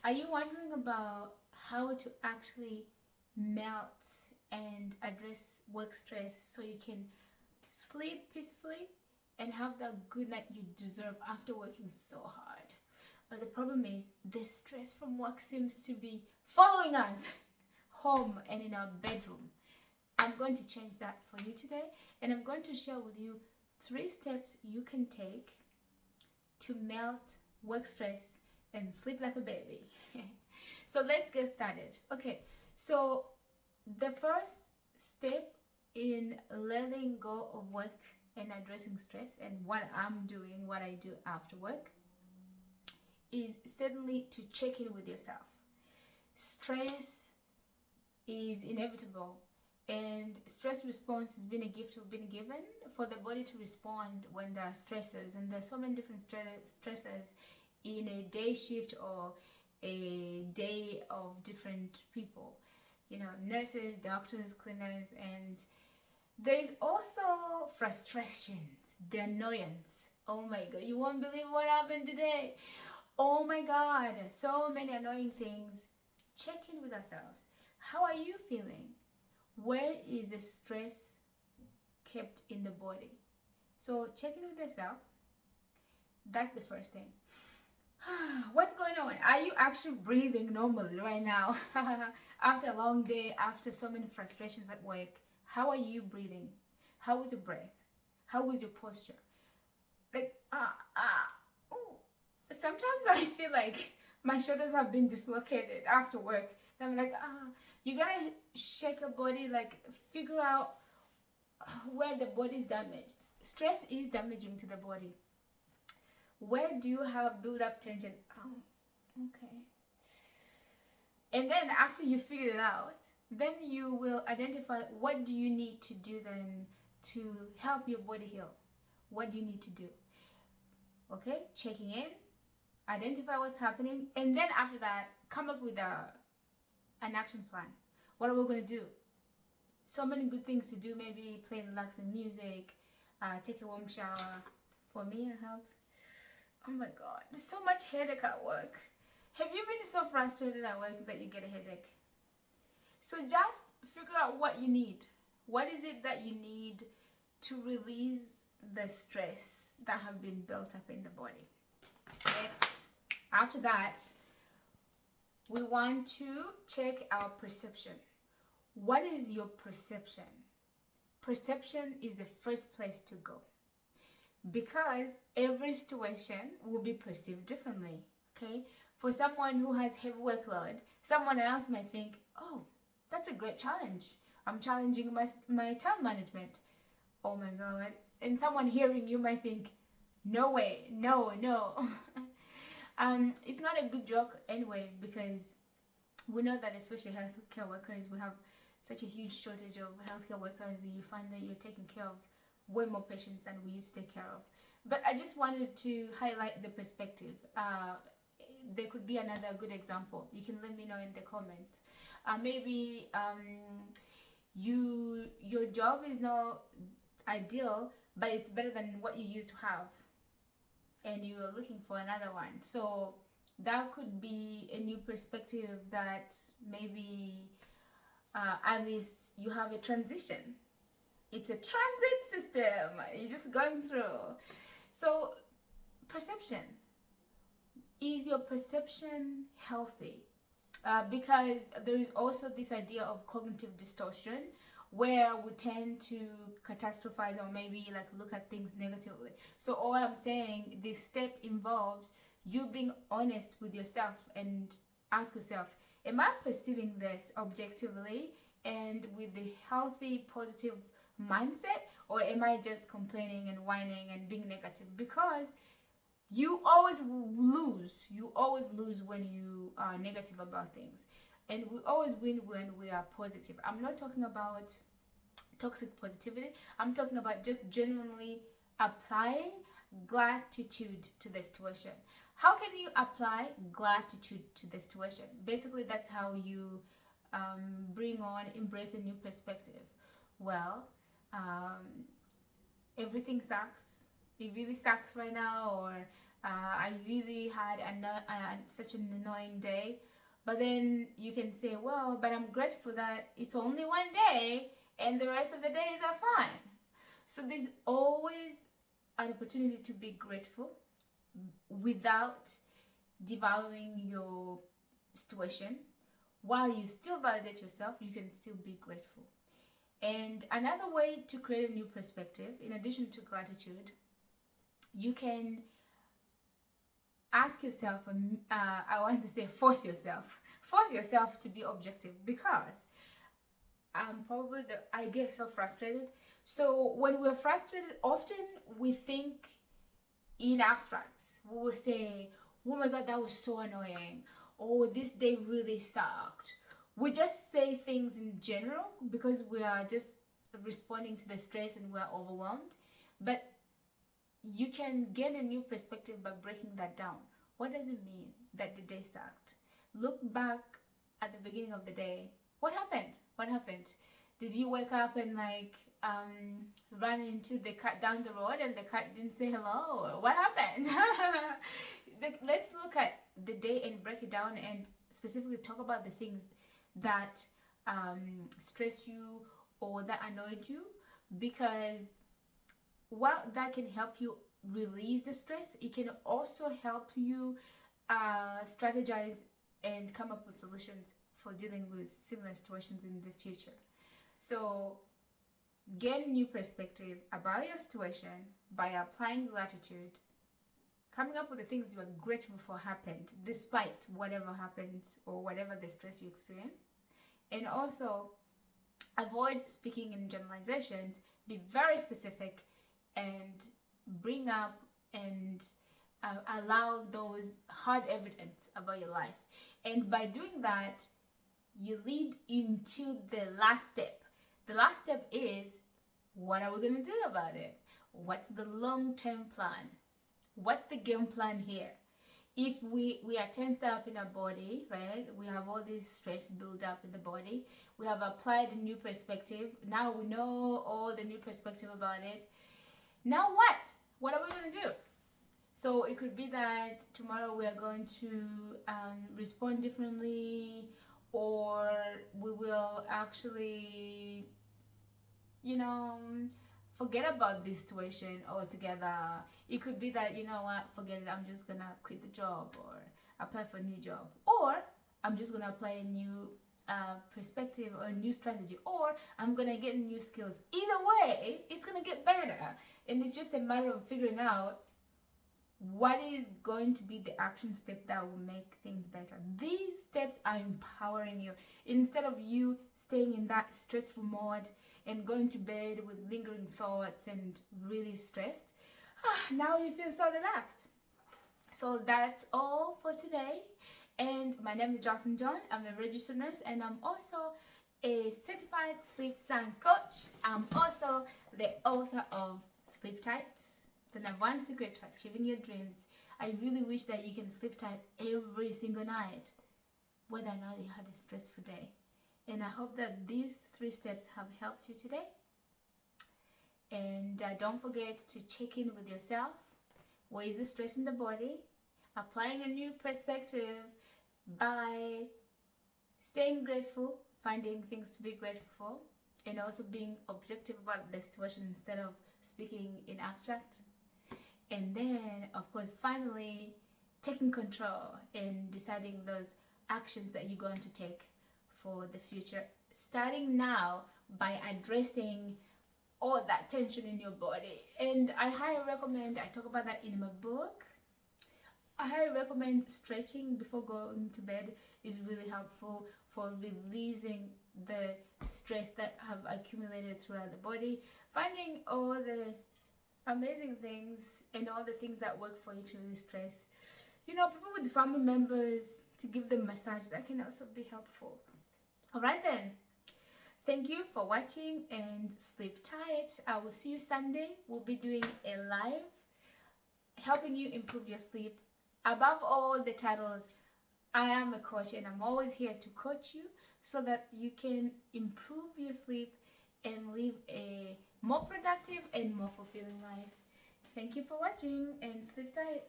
Are you wondering about how to actually melt and address work stress so you can sleep peacefully and have that good night you deserve after working so hard? But the problem is, the stress from work seems to be following us home and in our bedroom. I'm going to change that for you today, and I'm going to share with you 3 steps you can take to melt work stress and sleep like a baby. So let's get started. Okay, so the first step in letting go of work and addressing stress, and what I'm doing, what I do after work, is certainly to check in with yourself. Stress is inevitable, and stress response has been a gift we've been given for the body to respond when there are stressors. And there's so many different stressors in a day shift or a day of different people, you know, nurses, doctors, cleaners. And there is also frustrations, the annoyance. Oh my god, you won't believe what happened today. Oh my god, so many annoying things. Check in with ourselves. How are you feeling? Where is the stress kept in the body? So check in with yourself. That's the first thing. What's going on? Are you actually breathing normally right now? After a long day, after so many frustrations at work, how are you breathing? How is your breath? How is your posture? Like, oh. Sometimes I feel like my shoulders have been dislocated after work. And I'm like, you gotta shake your body, like figure out where the body is damaged. Stress is damaging to the body. Where do you have build up tension? Oh, okay. And then after you figure it out, then you will identify what do you need to do then to help your body heal. What do you need to do? Okay, checking in, identify what's happening, and then after that, come up with an action plan. What are we going to do? So many good things to do. Maybe play relaxing music, take a warm shower. For me, I have, oh my god, there's so much headache at work. Have you been so frustrated at work that you get a headache? So just figure out what you need. What is it that you need to release the stress that have been built up in the body? Next, after that, we want to check our perception. What is your perception? Perception is the first place to go, because every situation will be perceived differently. Okay, for someone who has heavy workload, someone else might think, oh, that's a great challenge. I'm challenging my time management. Oh my god. And someone hearing you might think, no way, no. It's not a good joke anyways, because we know that especially healthcare workers, we have such a huge shortage of healthcare workers. You find that you're taking care of way more patients than we used to take care of. But I just wanted to highlight the perspective. There could be another good example. You can let me know in the comment. Maybe your job is not ideal, but it's better than what you used to have, and you're looking for another one. So that could be a new perspective, that maybe at least you have a transition. It's a transit system you're just going through. So perception. Is your perception healthy? Because there is also this idea of cognitive distortion, where we tend to catastrophize or maybe like look at things negatively. So all I'm saying, this step involves you being honest with yourself and ask yourself, am I perceiving this objectively and with the healthy, positive mindset, or am I just complaining and whining and being negative? Because you always lose when you are negative about things, and we always win when we are positive. I'm not talking about toxic positivity. I'm talking about just genuinely applying gratitude to the situation. How can you apply gratitude to the situation? Basically, that's how you embrace a new perspective. Well, everything sucks. It really sucks right now, or I really had such an annoying day. But then you can say, well, but I'm grateful that it's only one day and the rest of the days are fine. So there's always an opportunity to be grateful without devaluing your situation. While you still validate yourself, you can still be grateful. And another way to create a new perspective, in addition to gratitude, you can ask yourself, I want to say force yourself to be objective, because I get so frustrated. So when we're frustrated, often we think in abstracts. We will say, oh my God, that was so annoying. Oh, this day really sucked. We just say things in general because we are just responding to the stress and we're overwhelmed. But you can gain a new perspective by breaking that down. What does it mean that the day sucked? Look back at the beginning of the day. What happened? What happened? Did you wake up and run into the cat down the road and the cat didn't say hello? Or what happened? Let's look at the day and break it down and specifically talk about the things that stressed you or that annoyed you, because while that can help you release the stress, it can also help you strategize and come up with solutions for dealing with similar situations in the future. So gain a new perspective about your situation by applying gratitude, coming up with the things you are grateful for happened despite whatever happened or whatever the stress you experience. And also avoid speaking in generalizations, be very specific, and bring up and allow those hard evidence about your life. And by doing that, you lead into the last step. The last step is, what are we going to do about it? What's the long-term plan? What's the game plan here? If we are tensed up in our body, right? We have all this stress built up in the body. We have applied a new perspective. Now we know all the new perspective about it. Now what? What are we going to do? So it could be that tomorrow we are going to respond differently, or we will actually, forget about this situation altogether. It could be that, forget it, I'm just going to quit the job or apply for a new job. Or I'm just going to apply a new perspective or a new strategy, or I'm going to get new skills. Either way, it's going to get better. And it's just a matter of figuring out what is going to be the action step that will make things better. These steps are empowering you. Instead of you staying in that stressful mode and going to bed with lingering thoughts and really stressed, now you feel so relaxed. So that's all for today. And my name is Jocelyn John. I'm a registered nurse, and I'm also a certified sleep science coach. I'm also the author of Sleep Tight, the number one secret to achieving your dreams. I really wish that you can sleep tight every single night, whether or not you had a stressful day. And I hope that these 3 steps have helped you today. And don't forget to check in with yourself. Where is the stress in the body? Applying a new perspective by staying grateful, finding things to be grateful for, and also being objective about the situation instead of speaking in abstract. And then, of course, finally, taking control and deciding those actions that you're going to take for the future. Starting now by addressing all that tension in your body. And I highly recommend, I talk about that in my book, I highly recommend stretching before going to bed is really helpful for releasing the stress that have accumulated throughout the body. Finding all the amazing things and all the things that work for you to release stress. People with family members, to give them massage, that can also be helpful. Alright then. Thank you for watching and sleep tight. I will see you Sunday. We'll be doing a live helping you improve your sleep. Above all the titles, I am a coach, and I'm always here to coach you so that you can improve your sleep and live a more productive and more fulfilling life. Thank you for watching and sleep tight.